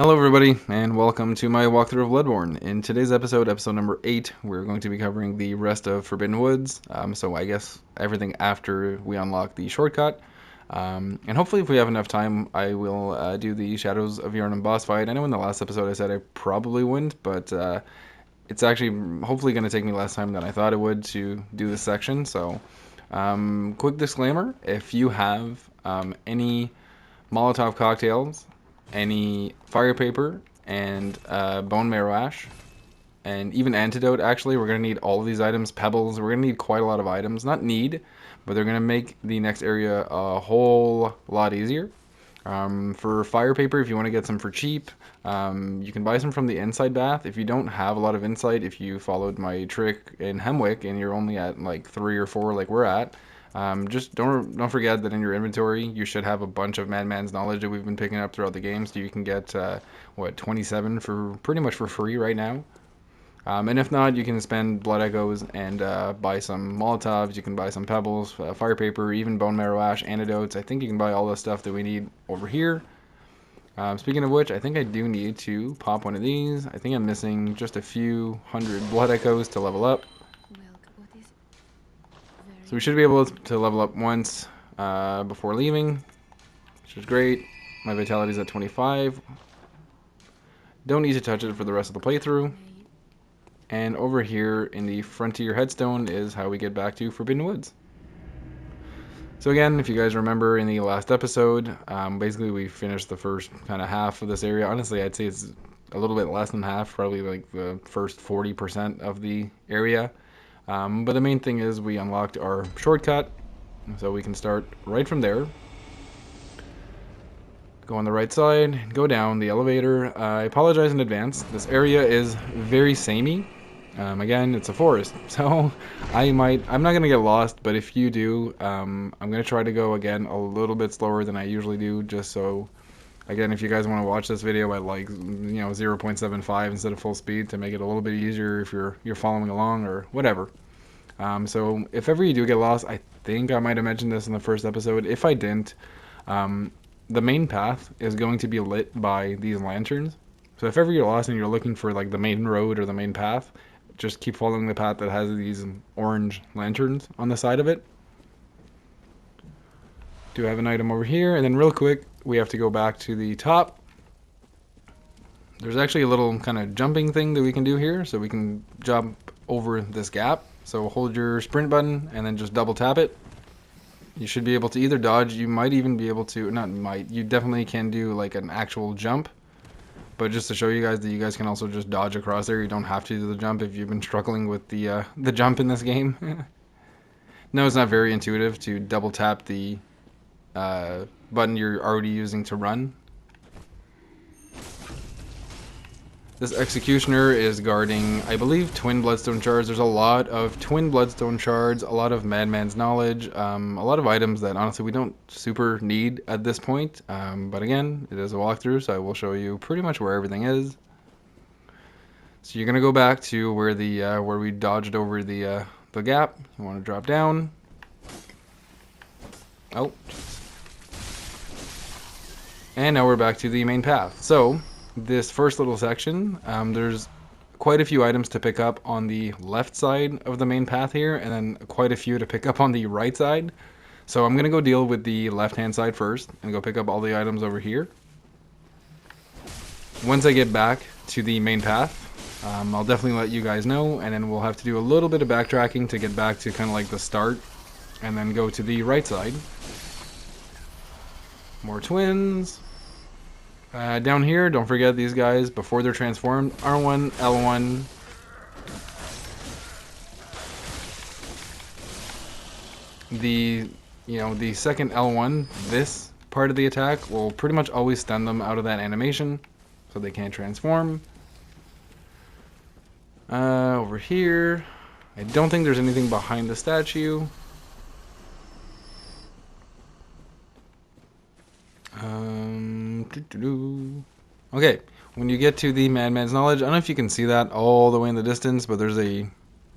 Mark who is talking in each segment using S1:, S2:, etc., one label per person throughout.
S1: Hello everybody, and welcome to my walkthrough of Bloodborne. In today's episode, episode number 8, we're going to be covering the rest of Forbidden Woods, so I guess everything after we unlock the shortcut. And hopefully if we have enough time, I will do the Shadows of Yharnam boss fight. I know in the last episode I said I probably wouldn't, but it's actually hopefully going to take me less time than I thought it would to do this section. So, quick disclaimer, if you have any Molotov cocktails, any fire paper, and bone marrow ash, and even antidote. Actually, we're going to need all of these items. Pebbles, we're going to need quite a lot of items. Not need, but they're going to make the next area a whole lot easier. For fire paper, if you want to get some for cheap, you can buy some from the inside bath. If you don't have a lot of insight, if you followed my trick in Hemwick and you're only at like 3 or 4 like we're at, just don't forget that in your inventory you should have a bunch of Madman's knowledge that we've been picking up throughout the game. So you can get 27 for pretty much for free right now. And if not, you can spend blood echoes and buy some Molotovs. You can buy some pebbles, fire paper, even bone marrow ash, antidotes. I think you can buy all the stuff that we need over here. Speaking of which, I think I do need to pop one of these. I think I'm missing just a few hundred blood echoes to level up. So we should be able to level up once before leaving, which is great. My vitality's at 25. Don't need to touch it for the rest of the playthrough. And over here in the Frontier Headstone is how we get back to Forbidden Woods. So again, if you guys remember in the last episode, basically we finished the first kind of half of this area. Honestly, I'd say it's a little bit less than half, probably like the first 40% of the area. But the main thing is we unlocked our shortcut, so we can start right from there. Go on the right side, go down the elevator. I apologize in advance. This area is very samey. Again, it's a forest, so I'm not going to get lost, but if you do, I'm going to try to go again a little bit slower than I usually do, just so, again, if you guys want to watch this video at like, 0.75 instead of full speed to make it a little bit easier if you're following along or whatever. So if ever you do get lost, I think I might have mentioned this in the first episode. If I didn't, the main path is going to be lit by these lanterns. So if ever you're lost and you're looking for like the main road or the main path, just keep following the path that has these orange lanterns on the side of it. Do have an item over here, and then real quick, we have to go back to the top. There's actually a little kind of jumping thing that we can do here, so we can jump over this gap. So hold your sprint button and then just double tap it. You should be able to either dodge, you might even be able to, not might, you definitely can do like an actual jump. But just to show you guys that you guys can also just dodge across there, you don't have to do the jump if you've been struggling with the jump in this game. No, it's not very intuitive to double tap the button you're already using to run. This Executioner is guarding, I believe, twin Bloodstone Shards. There's a lot of twin Bloodstone Shards, a lot of Madman's Knowledge, a lot of items that honestly we don't super need at this point. But again, it is a walkthrough, so I will show you pretty much where everything is. So you're gonna go back to where the where we dodged over the gap. You want to drop down. Oh, and now we're back to the main path. So this first little section, there's quite a few items to pick up on the left side of the main path here, and then quite a few to pick up on the right side. So I'm gonna go deal with the left hand side first and go pick up all the items over here. Once I get back to the main path, I'll definitely let you guys know, and then we'll have to do a little bit of backtracking to get back to kind of like the start and then go to the right side. More twins. Down here, don't forget these guys, before they're transformed, R1, L1. The second L1, this part of the attack, will pretty much always stun them out of that animation, so they can't transform. Over here, I don't think there's anything behind the statue. Okay, when you get to the Madman's Knowledge, I don't know if you can see that all the way in the distance, but there's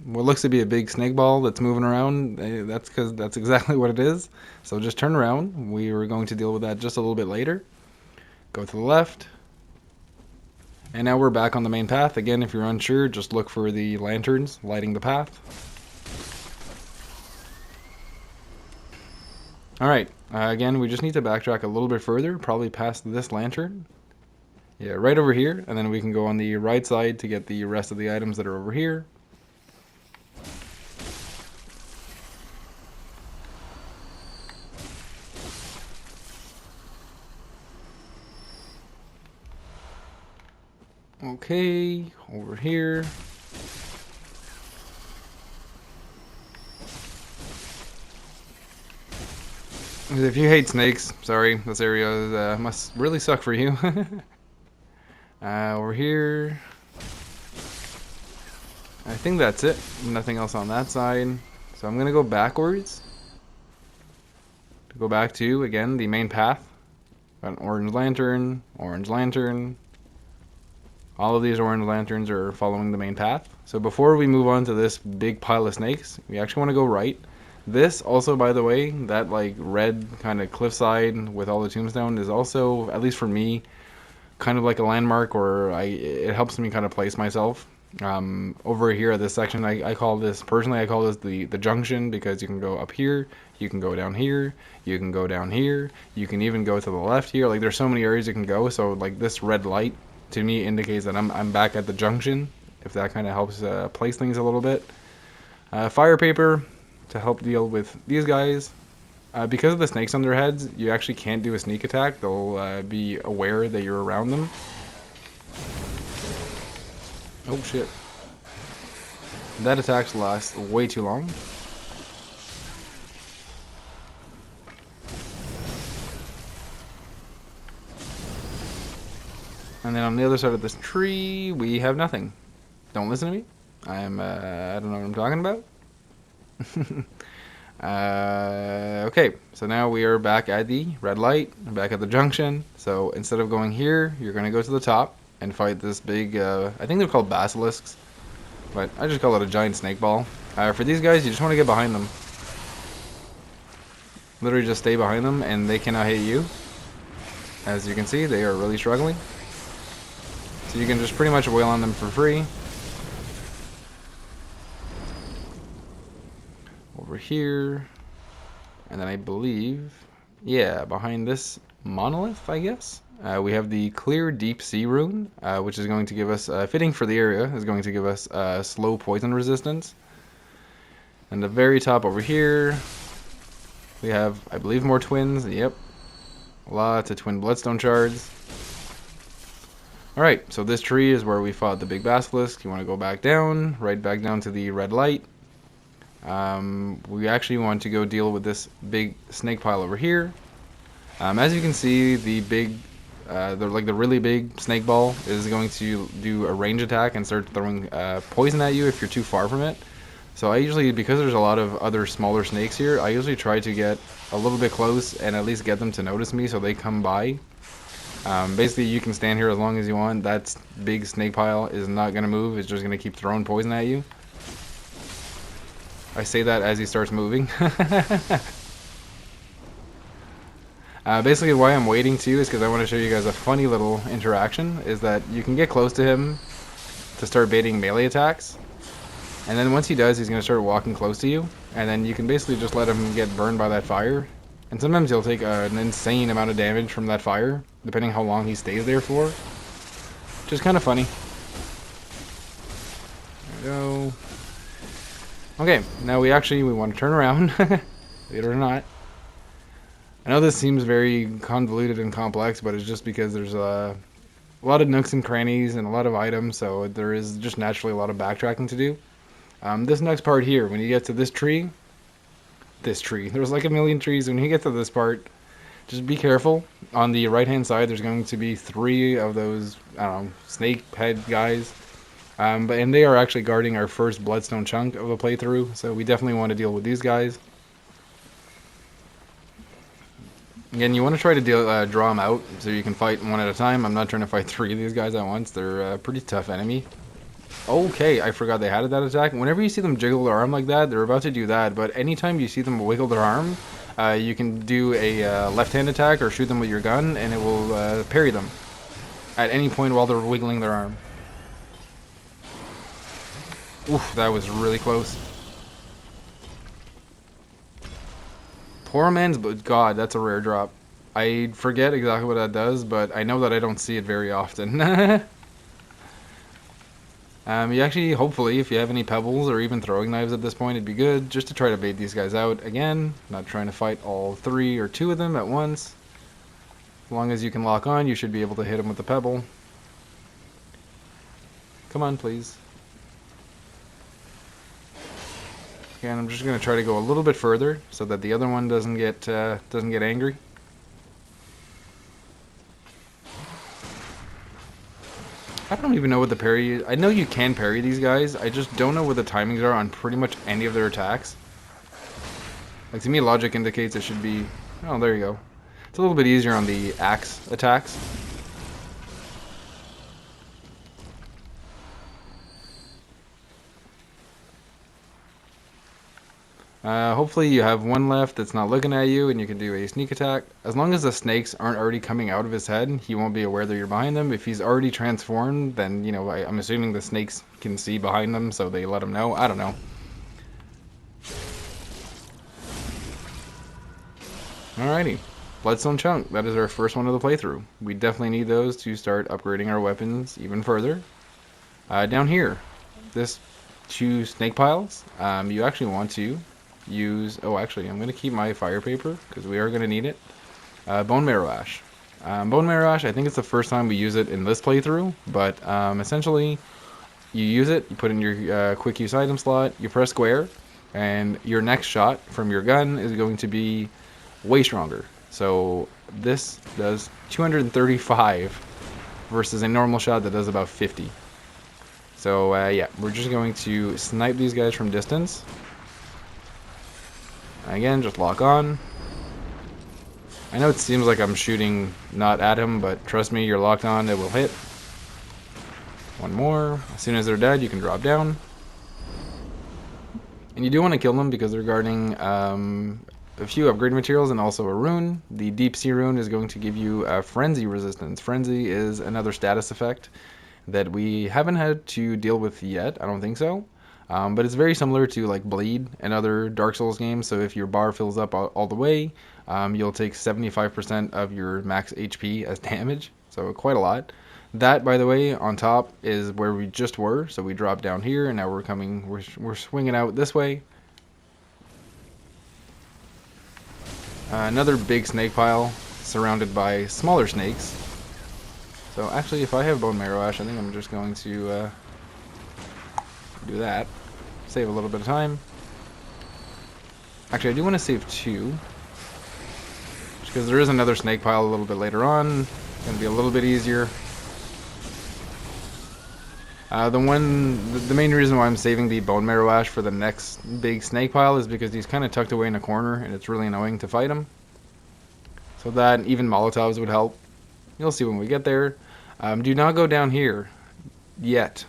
S1: what looks to be a big snake ball that's moving around. That's because that's exactly what it is. So just turn around. We were going to deal with that just a little bit later. Go to the left. And now we're back on the main path. Again, if you're unsure, just look for the lanterns lighting the path. Alright, again, we just need to backtrack a little bit further, probably past this lantern. Yeah, right over here, and then we can go on the right side to get the rest of the items that are over here. Okay, over here. If you hate snakes, sorry, this area must really suck for you. Over here. I think that's it. Nothing else on that side. So I'm gonna go backwards. To go back to, again, the main path. Got an orange lantern, orange lantern. All of these orange lanterns are following the main path. So before we move on to this big pile of snakes, we actually want to go right. This also, by the way, that like red kind of cliffside with all the tombstone is also, at least for me, kind of like a landmark, or it helps me kind of place myself. Over here at this section, I call this, personally I call this the junction, because you can go up here, you can go down here, you can go down here, you can even go to the left here. Like there's so many areas you can go. So like this red light to me indicates that I'm back at the junction, if that kind of helps place things a little bit. Fire paper to help deal with these guys. Because of the snakes on their heads, you actually can't do a sneak attack. They'll be aware that you're around them. Oh shit. That attacks last way too long. And then on the other side of this tree, we have nothing. Don't listen to me. I don't know what I'm talking about. Okay, so now we are back at the red light, back at the junction. So instead of going here, you're going to go to the top and fight this big, I think they're called basilisks, but I just call it a giant snake ball. For these guys, you just want to get behind them. Literally just stay behind them and they cannot hit you. As you can see, they are really struggling. So you can just pretty much wail on them for free. Over here. And then I believe, yeah, behind this monolith, I guess, we have the clear deep sea rune, which is going to give us, fitting for the area, is going to give us slow poison resistance. And the very top over here, we have, I believe, more twins. Yep. Lots of twin bloodstone shards. Alright, so this tree is where we fought the big basilisk. You want to go back down, right back down to the red light. We actually want to go deal with this big snake pile over here. As you can see, the big, the really big snake ball is going to do a range attack and start throwing poison at you if you're too far from it. So I usually, because there's a lot of other smaller snakes here, I usually try to get a little bit close and at least get them to notice me so they come by. Basically, you can stand here as long as you want. That big snake pile is not going to move. It's just going to keep throwing poison at you. I say that as he starts moving. Basically, why I'm waiting too is because I want to show you guys a funny little interaction. Is that you can get close to him to start baiting melee attacks. And then once he does, he's going to start walking close to you. And then you can basically just let him get burned by that fire. And sometimes he'll take an insane amount of damage from that fire, depending how long he stays there for. Which is kind of funny. There we go. Okay, now we want to turn around, believe it or not. I know this seems very convoluted and complex, but it's just because there's a lot of nooks and crannies and a lot of items, so there is just naturally a lot of backtracking to do. This next part here, when you get to this tree, there's like a million trees. When you get to this part, just be careful. On the right-hand side, there's going to be 3 of those, I don't know, snake head guys. And they are actually guarding our first bloodstone chunk of the playthrough, so we definitely want to deal with these guys. Again, you want to try to draw them out so you can fight one at a time. I'm not trying to fight 3 of these guys at once. They're a pretty tough enemy. Okay, I forgot they had that attack. Whenever you see them jiggle their arm like that, they're about to do that, but anytime you see them wiggle their arm, you can do a left-hand attack or shoot them with your gun, and it will parry them. at any point while they're wiggling their arm. Oof, that was really close. Poor man's, but God, that's a rare drop. I forget exactly what that does, but I know that I don't see it very often. You actually, hopefully, if you have any pebbles or even throwing knives at this point, it'd be good just to try to bait these guys out. Again, not trying to fight all 3 or 2 of them at once. As long as you can lock on, you should be able to hit them with the pebble. Come on, please. And I'm just going to try to go a little bit further so that the other one doesn't get angry. I don't even know what the parry is. I know you can parry these guys. I just don't know what the timings are on pretty much any of their attacks. Like, to me, logic indicates it should be... Oh, there you go. It's a little bit easier on the axe attacks. Hopefully you have one left that's not looking at you and you can do a sneak attack. As long as the snakes aren't already coming out of his head, he won't be aware that you're behind them. If he's already transformed, then, you know, I'm assuming the snakes can see behind them, so they let him know. I don't know. Alrighty. Bloodstone Chunk. That is our first one of the playthrough. We definitely need those to start upgrading our weapons even further. Down here, this 2 snake piles, you actually want to use... Oh, actually, I'm going to keep my fire paper because we are going to need it. Bone Marrow Ash. Bone Marrow Ash, I think it's the first time we use it in this playthrough, but essentially you use it, you put in your quick use item slot, you press square, and your next shot from your gun is going to be way stronger. So this does 235 versus a normal shot that does about 50. So yeah, we're just going to snipe these guys from distance. Again, just lock on. I know it seems like I'm shooting not at him, but trust me, you're locked on, it will hit. One more. As soon as they're dead, you can drop down. And you do want to kill them because they're guarding a few upgrade materials and also a rune. The Deep Sea rune is going to give you Frenzy resistance. Frenzy is another status effect that we haven't had to deal with yet. I don't think so. But it's very similar to like Bleed and other Dark Souls games. So if your bar fills up all the way, you'll take 75% of your max HP as damage. So quite a lot. That, by the way, on top is where we just were. So we dropped down here, and now we're swinging out this way. Another big snake pile surrounded by smaller snakes. So actually, if I have Bone Marrow Ash, I think I'm just going to do that. Save a little bit of time. Actually, I do want to save 2. Just because there is another snake pile a little bit later on. It's going to be a little bit easier. The main reason why I'm saving the Bone Marrow Ash for the next big snake pile is because he's kind of tucked away in a corner and it's really annoying to fight him. So that, even Molotovs would help. You'll see when we get there. Do not go down here yet.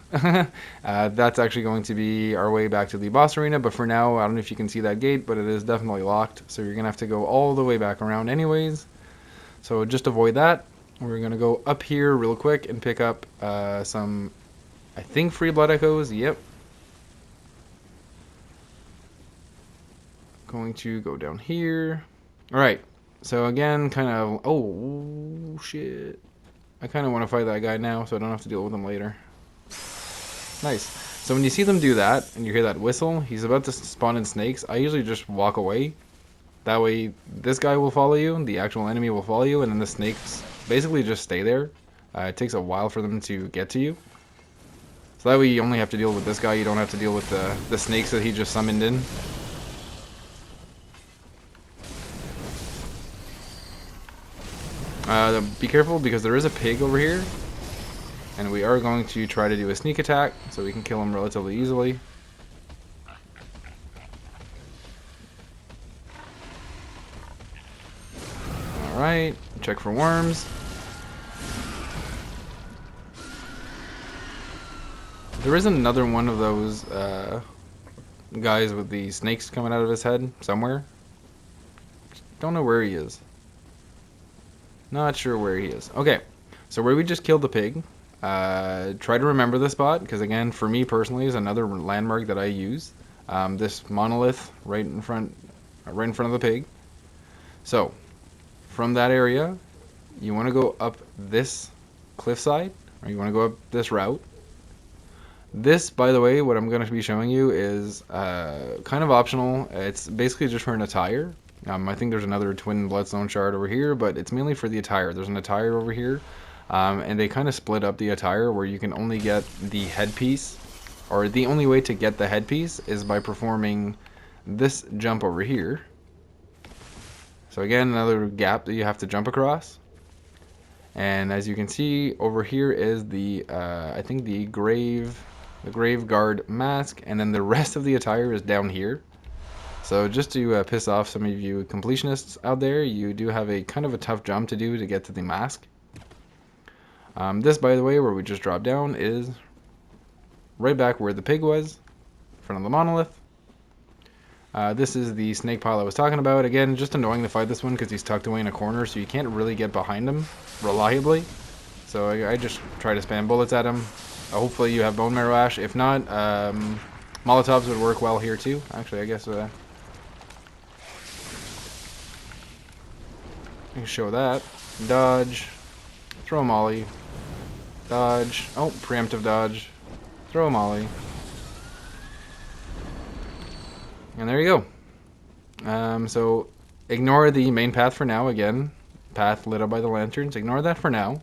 S1: That's actually going to be our way back to the boss arena, but for now, I don't know if you can see that gate, but it is definitely locked, so you're going to have to go all the way back around anyways. So just avoid that. We're going to go up here real quick and pick up some, I think, free blood echoes. Yep. Going to go down here. Alright, so again, kind of... Oh, shit. I kind of want to fight that guy now, so I don't have to deal with him later. Nice. So when you see them do that, and you hear that whistle, he's about to spawn in snakes, I usually just walk away. That way, this guy will follow you, the actual enemy will follow you, and then the snakes basically just stay there. It takes a while for them to get to you. So that way you only have to deal with this guy, you don't have to deal with the snakes that he just summoned in. Be careful because there is a pig over here. And we are going to try to do a sneak attack so we can kill him relatively easily. Alright, check for worms. There is another one of those guys with the snakes coming out of his head somewhere. Don't know where he is. Not sure where he is. Okay, So where we just killed the pig, try to remember the spot, because again, for me personally, is another landmark that I use. This monolith right in front of the pig. So from that area, you want to go up this cliffside, or you want to go up this route. This, by the way, what I'm going to be showing you is kind of optional. It's basically just for an attire. I think there's another twin bloodstone shard over here, but it's mainly for the attire. There's an attire over here, and they kind of split up the attire where you can only get the headpiece, or the only way to get the headpiece is by performing this jump over here. So again, another gap that you have to jump across. And as you can see, over here is the, I think the grave guard mask, and then the rest of the attire is down here. So just to piss off some of you completionists out there, you do have a kind of a tough jump to do to get to the mask. This, by the way, where we just dropped down, is right back where the pig was, in front of the monolith. This is the snake pile I was talking about. Again, just annoying to fight this one because he's tucked away in a corner, so you can't really get behind him reliably. So I just try to spam bullets at him. Hopefully you have bone marrow ash. If not, Molotovs would work well here too. Actually, I guess I can show that. Dodge. Throw a molly. Dodge. Oh, preemptive dodge. Throw a molly. And there you go. So ignore the main path for now. Again, path lit up by the lanterns. Ignore that for now.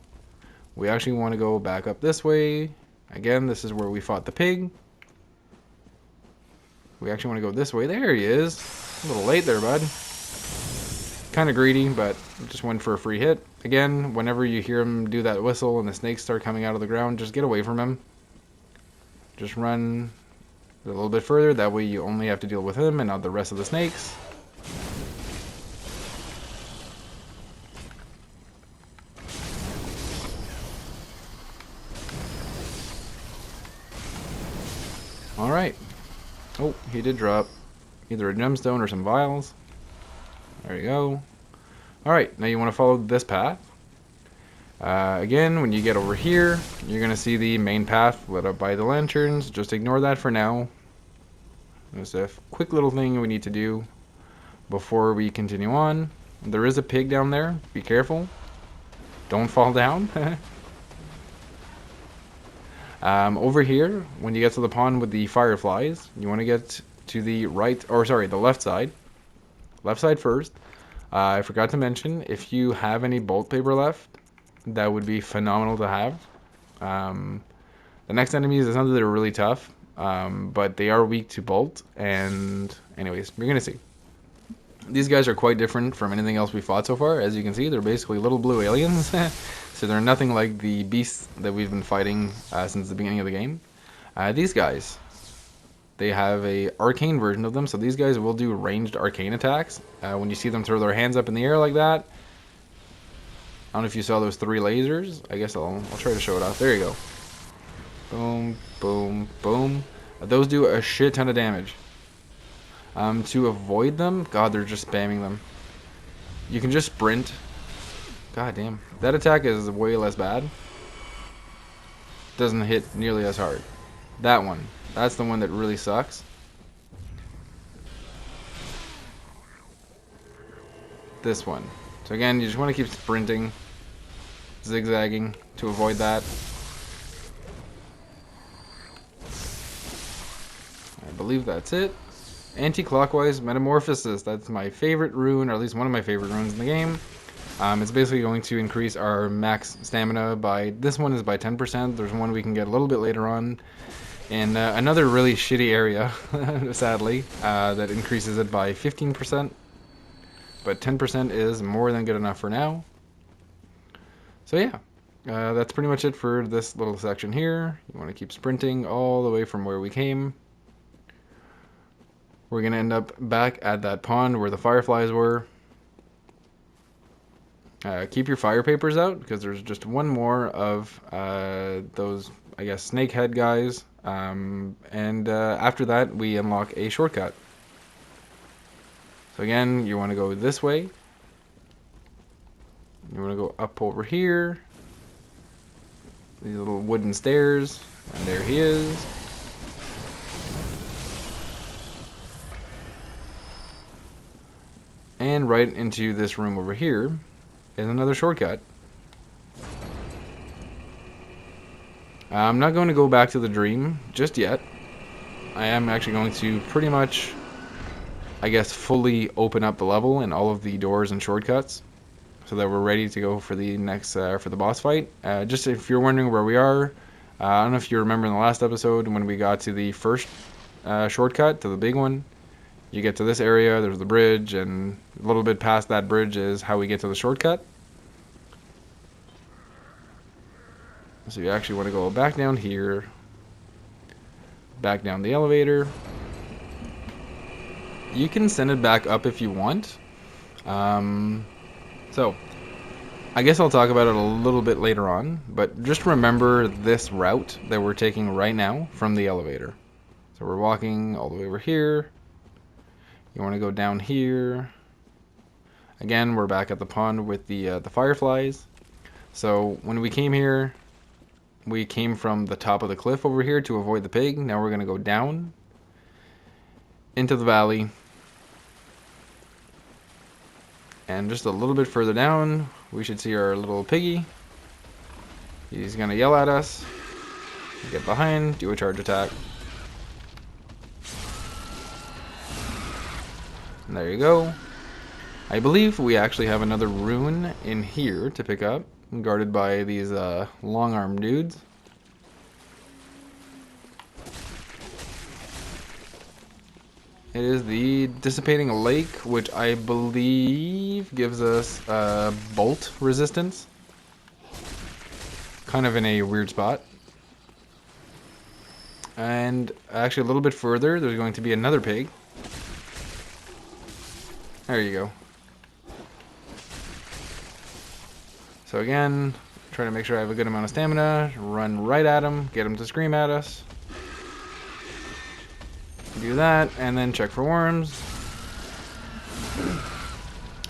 S1: We actually want to go back up this way. Again, this is where we fought the pig. We actually want to go this way. There he is. A little late there, bud. Kind of greedy, but just went for a free hit. Again, whenever you hear him do that whistle and the snakes start coming out of the ground, just get away from him. Just run a little bit further. That way you only have to deal with him and not the rest of the snakes. Alright. Oh, he did drop either a gemstone or some vials. There you go. Alright, now you want to follow this path. Again, when you get over here, you're going to see the main path lit up by the lanterns. Just ignore that for now. There's a quick little thing we need to do before we continue on. There is a pig down there. Be careful. Don't fall down. Over here, when you get to the pond with the fireflies, you want to get to the right, or sorry, the left side. Left side first. I forgot to mention, if you have any bolt paper left, that would be phenomenal to have. The next enemies, it's not that they're really tough, but they are weak to bolt, and anyways, you're going to see. These guys are quite different from anything else we fought so far. As you can see, they're basically little blue aliens. So they're nothing like the beasts that we've been fighting since the beginning of the game. These guys, they have a arcane version of them. So these guys will do ranged arcane attacks. When you see them throw their hands up in the air like that. I don't know if you saw those 3 lasers. I guess I'll try to show it off. There you go. Boom, boom, boom. Those do a shit ton of damage. To avoid them, God, they're just spamming them. You can just sprint. God damn. That attack is way less bad. Doesn't hit nearly as hard. That one. That's the one that really sucks. This one. So again, you just want to keep sprinting, zigzagging to avoid that. I believe that's it. Anti-clockwise metamorphosis. That's my favorite rune, or at least one of my favorite runes in the game. It's basically going to increase our max stamina by, this one is by 10%. There's one we can get a little bit later on in another really shitty area, sadly, that increases it by 15%. But 10% is more than good enough for now. So yeah, that's pretty much it for this little section here. You want to keep sprinting all the way from where we came. We're going to end up back at that pond where the fireflies were. Keep your fire papers out, because there's just one more of those, I guess, snake head guys. And after that, we unlock a shortcut. So again, you want to go this way. You want to go up over here. these little wooden stairs, and there he is. And right into this room over here is another shortcut. I'm not going to go back to the dream just yet. I am actually going to pretty much, I guess, fully open up the level and all of the doors and shortcuts so that we're ready to go for the next, for the boss fight. Just if you're wondering where we are, I don't know if you remember in the last episode when we got to the first shortcut, to the big one. You get to this area, there's the bridge, and a little bit past that bridge is how we get to the shortcut. So you actually want to go back down here, back down the elevator. You can send it back up if you want. So I guess I'll talk about it a little bit later on, but just remember this route that we're taking right now from the elevator. So we're walking all the way over here. You want to go down here. Again, we're back at the pond with the fireflies. So when we came here, we came from the top of the cliff over here to avoid the pig. Now we're going to go down into the valley. And just a little bit further down, we should see our little piggy. He's going to yell at us. Get behind, do a charge attack. And there you go. I believe we actually have another rune in here to pick up, guarded by these long-armed dudes. It is the Dissipating Lake, which I believe gives us bolt resistance. Kind of in a weird spot. And actually a little bit further, there's going to be another pig. There you go. So again, try to make sure I have a good amount of stamina, run right at him, get him to scream at us. Do that, and then check for worms.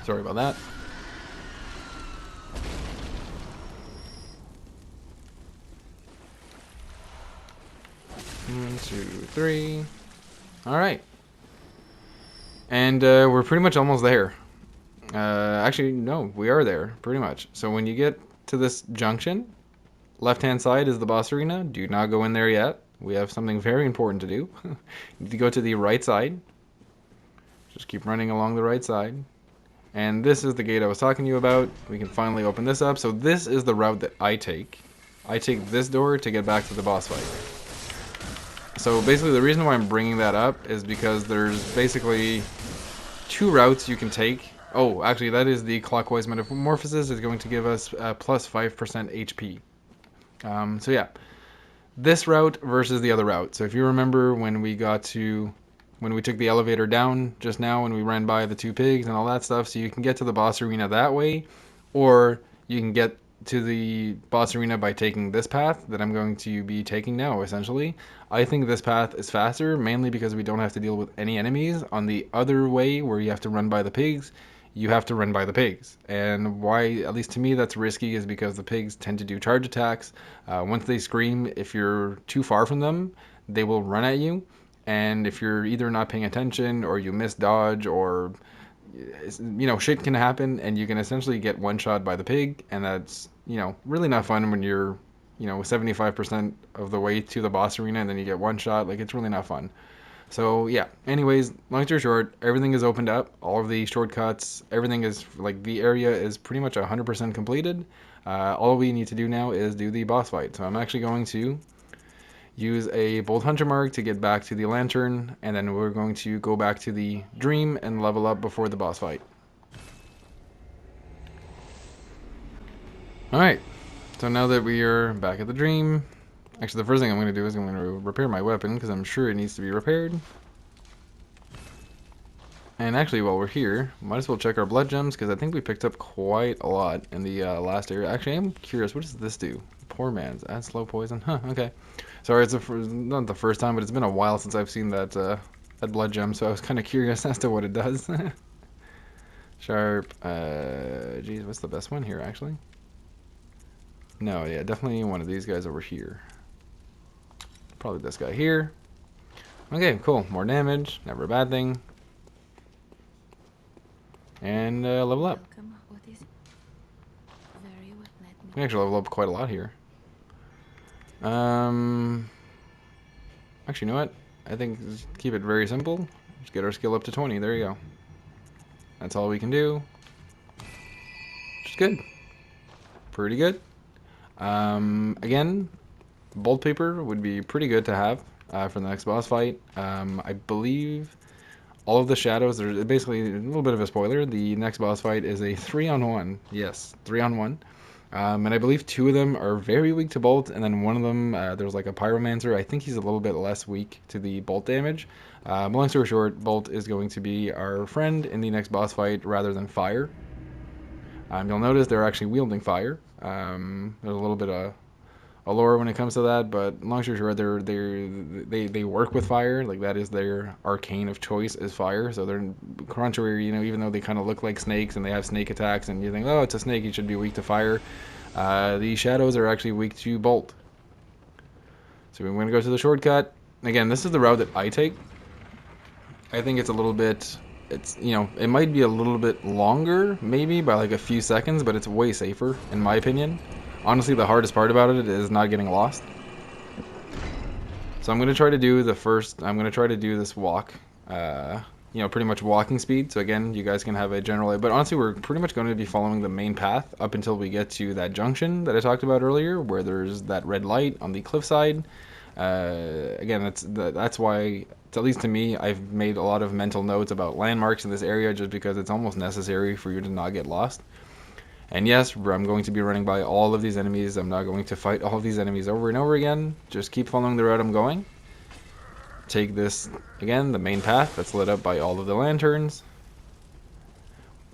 S1: Sorry about that. One, two, three. Alright. And we're pretty much almost there. Actually, no, we are there, pretty much. So when you get to this junction, left-hand side is the boss arena. Do not go in there yet. We have something very important to do. You need to go to the right side. Just keep running along the right side. And this is the gate I was talking to you about. We can finally open this up. So this is the route that I take. I take this door to get back to the boss fight. So basically the reason why I'm bringing that up is because there's basically two routes you can take. Oh, actually that is the clockwise metamorphosis. Is going to give us plus 5% HP. So yeah. This route versus the other route. So if you remember when we took the elevator down just now when we ran by the two pigs and all that stuff, so you can get to the boss arena that way, or you can get to the boss arena by taking this path that I'm going to be taking now, essentially. I think this path is faster, mainly because we don't have to deal with any enemies. On the other way, where you have to run by the pigs, you have to run by the pigs. And why, at least to me, that's risky is because the pigs tend to do charge attacks. Once they scream, if you're too far from them, they will run at you. And if you're either not paying attention or you miss dodge or, you know, shit can happen and you can essentially get one shot by the pig. And that's, you know, really not fun when you're, you know, 75% of the way to the boss arena and then you get one shot. Like, it's really not fun. So yeah, anyways, long story short, everything is opened up, all of the shortcuts, everything is, like, the area is pretty much 100% completed. All we need to do now is do the boss fight. So I'm actually going to use a Bolt Hunter Mark to get back to the lantern, and then we're going to go back to the dream and level up before the boss fight. Alright, so now that we are back at the dream, actually the first thing I'm going to do is I'm going to repair my weapon, because I'm sure it needs to be repaired. And actually, while we're here, might as well check our blood gems, because I think we picked up quite a lot in the last area. Actually, I'm curious, what does this do? Poor man's, add slow poison. Huh, okay. Sorry, it's not the first time, but it's been a while since I've seen that blood gem, so I was kind of curious as to what it does. Sharp, geez, what's the best one here, actually? No, yeah, definitely one of these guys over here. Probably this guy here. Okay, cool. More damage. Never a bad thing. And level up. We actually level up quite a lot here. Actually, you know what? I think just keep it very simple. Just get our skill up to 20. There you go. That's all we can do. Which is good. Pretty good. Again, bolt paper would be pretty good to have for the next boss fight. I believe all of the shadows, there's basically a little bit of a spoiler. The next boss fight is a 3-on-1. Yes, 3-on-1. And I believe 2 of them are very weak to bolt, and then one of them, there's like a pyromancer. I think he's a little bit less weak to the bolt damage. Long story short, bolt is going to be our friend in the next boss fight rather than fire. You'll notice they're actually wielding fire. There's a little bit of allure when it comes to that, but long story short, they work with fire. Like, that is their arcane of choice, is fire. So they're contrary, even though they kind of look like snakes and they have snake attacks, and you think, oh, it's a snake, it should be weak to fire. The shadows are actually weak to bolt. So we're going to go to the shortcut. Again, this is the route that I take. I think it's a little bit, it might be a little bit longer, maybe by like a few seconds, but it's way safer, in my opinion. Honestly, the hardest part about it is not getting lost. So I'm going to try to do this walk, pretty much walking speed. So again, you guys can have a general, but honestly, we're pretty much going to be following the main path up until we get to that junction that I talked about earlier, where there's that red light on the cliffside. Again, that's why, at least to me, I've made a lot of mental notes about landmarks in this area, just because it's almost necessary for you to not get lost. And yes, I'm going to be running by all of these enemies. I'm not going to fight all of these enemies over and over again. Just keep following the route I'm going. Take this, again, the main path that's lit up by all of the lanterns.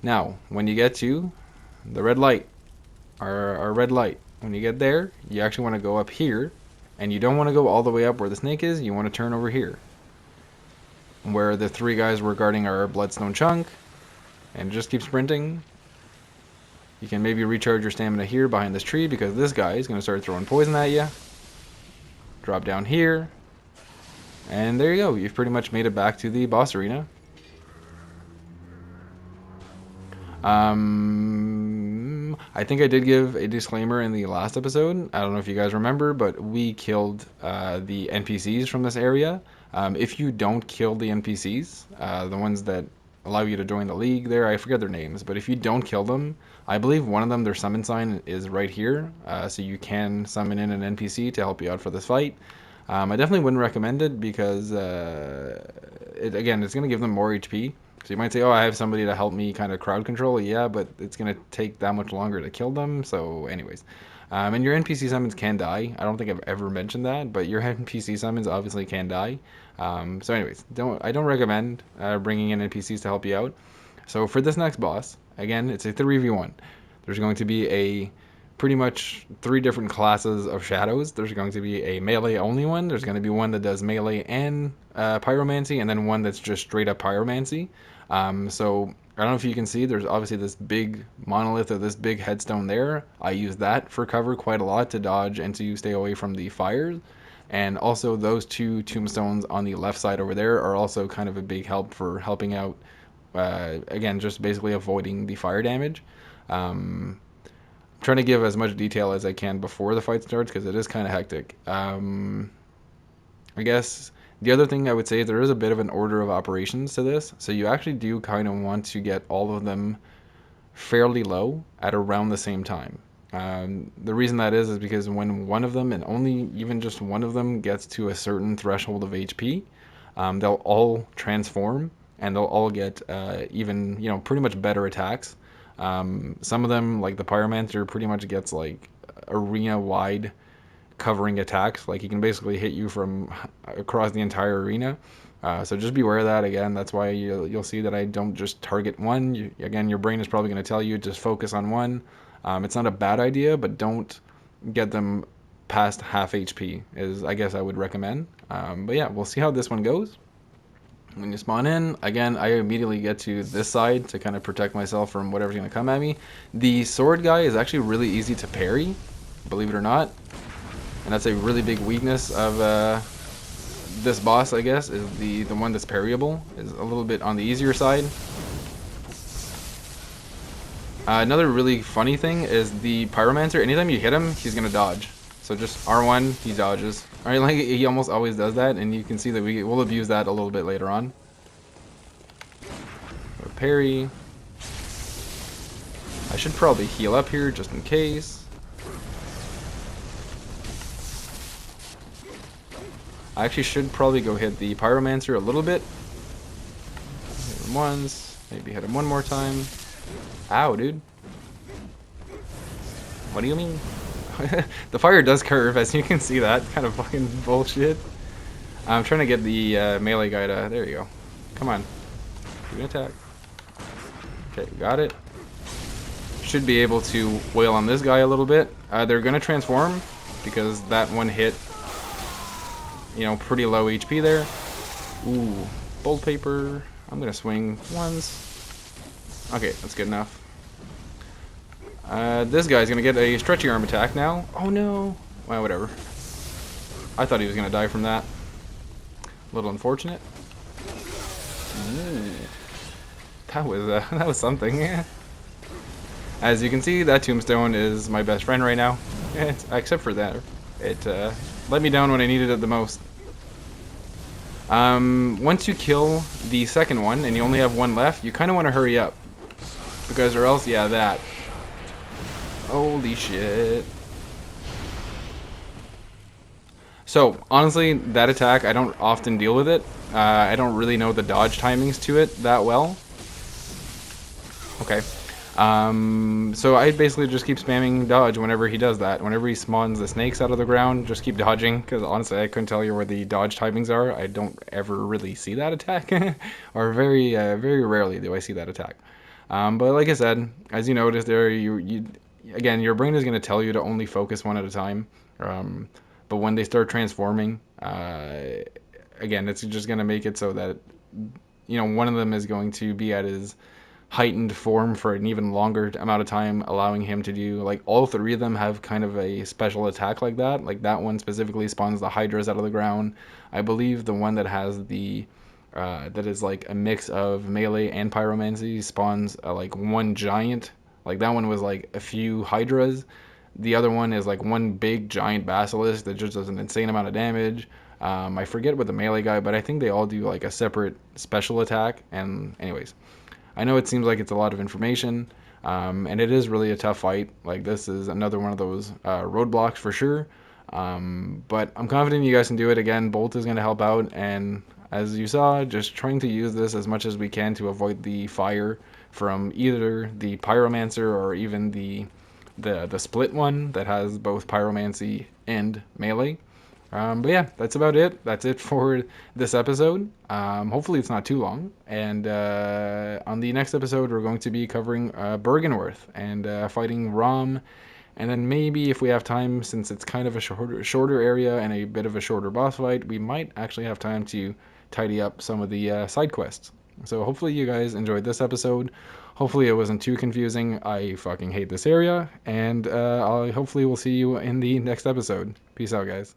S1: Now, when you get to the red light, our red light, when you get there, you actually want to go up here. And you don't want to go all the way up where the snake is. You want to turn over here, where the 3 guys were guarding our bloodstone chunk. And just keep sprinting. You can maybe recharge your stamina here behind this tree, because this guy is going to start throwing poison at you. Drop down here. And there you go. You've pretty much made it back to the boss arena. I think I did give a disclaimer in the last episode. I don't know if you guys remember, but we killed the NPCs from this area. If you don't kill the NPCs, the ones that allow you to join the league there, I forget their names, but if you don't kill them, I believe one of them, their summon sign is right here, so you can summon in an NPC to help you out for this fight. I definitely wouldn't recommend it, because again, it's going to give them more HP. So you might say, oh, I have somebody to help me kind of crowd control. Yeah, but it's going to take that much longer to kill them. So anyways, and your NPC summons can die. I don't think I've ever mentioned that, but your NPC summons obviously can die. So anyways, I don't recommend bringing in NPCs to help you out. So for this next boss, again, it's a 3v1. There's going to be pretty much 3 different classes of shadows. There's going to be a melee only one. There's going to be one that does melee and pyromancy, and then one that's just straight up pyromancy. So I don't know if you can see, there's obviously this big monolith or this big headstone there. I use that for cover quite a lot to dodge and to stay away from the fires. And also those 2 tombstones on the left side over there are also kind of a big help for helping out, again, just basically avoiding the fire damage. I'm trying to give as much detail as I can before the fight starts, because it is kind of hectic. I guess the other thing I would say is there is a bit of an order of operations to this. So you actually do kind of want to get all of them fairly low at around the same time. The reason that is because when one of them, and only even just one of them, gets to a certain threshold of HP, they'll all transform, and they'll all get even, pretty much better attacks. Some of them, like the Pyromancer, pretty much gets like arena-wide covering attacks. Like, he can basically hit you from across the entire arena. So just beware of that. Again, that's why you'll see that I don't just target one. Again, your brain is probably going to tell you just focus on one. It's not a bad idea, but don't get them past half HP is, I guess, I would recommend. But yeah, we'll see how this one goes. When you spawn in, again, I immediately get to this side to kind of protect myself from whatever's going to come at me. The sword guy is actually really easy to parry. believe it or not. And that's a really big weakness of this boss, I guess, is the one that's parryable, is a little bit on the easier side. Another really funny thing is the Pyromancer, anytime you hit him, he's going to dodge. So just R1, he dodges. Alright, like he almost always does that, and you can see that we'll abuse that a little bit later on. Parry. I should probably heal up here just in case. I actually should probably go hit the Pyromancer a little bit. Hit him once, maybe hit him one more time. Ow, dude. What do you mean? The fire does curve, as you can see that. Kind of fucking bullshit. I'm trying to get the melee guy to... There you go. Come on. Do an attack. Okay, got it. Should be able to wail on this guy a little bit. They're going to transform, because that one hit, you know, pretty low HP there. Ooh, bolt paper. I'm going to swing once. Okay, that's good enough. This guy's going to get a stretchy arm attack now. Oh no. Well, whatever. I thought he was going to die from that. A little unfortunate. Ooh. That was something. As you can see, that tombstone is my best friend right now. Except for that. It let me down when I needed it the most. Once you kill the second one, and you only have one left, you kind of want to hurry up. Because or else, yeah, that. Holy shit. So, honestly, that attack, I don't often deal with it. I don't really know the dodge timings to it that well. Okay. So I basically just keep spamming dodge whenever he does that. Whenever he spawns the snakes out of the ground, just keep dodging. Because honestly, I couldn't tell you where the dodge timings are. I don't ever really see that attack. Or very rarely do I see that attack. But like I said, as you noticed there, again, your brain is going to tell you to only focus one at a time. But when they start transforming, again, it's just going to make it so that, you know, one of them is going to be at his heightened form for an even longer amount of time, allowing him to do, like, all three of them have kind of a special attack like that. Like, that one specifically spawns the hydras out of the ground. I believe the one that has the that is like a mix of melee and pyromancy spawns like one giant. Like, that one was like a few hydras. The other one is like one big giant basilisk that just does an insane amount of damage. I forget what the melee guy, but I think they all do like a separate special attack. And anyways, I know it seems like it's a lot of information, and it is really a tough fight. Like, this is another one of those roadblocks for sure. But I'm confident you guys can do it. Again, Bolt is going to help out, and as you saw, just trying to use this as much as we can to avoid the fire from either the Pyromancer or even the split one that has both Pyromancy and melee. But yeah, that's about it. That's it for this episode. Hopefully it's not too long. And on the next episode, we're going to be covering Bergenworth and fighting Rom. And then maybe if we have time, since it's kind of a shorter area and a bit of a shorter boss fight, we might actually have time to tidy up some of the side quests. So hopefully you guys enjoyed this episode. Hopefully it wasn't too confusing. I fucking hate this area. And I hopefully will see you in the next episode. Peace out, guys.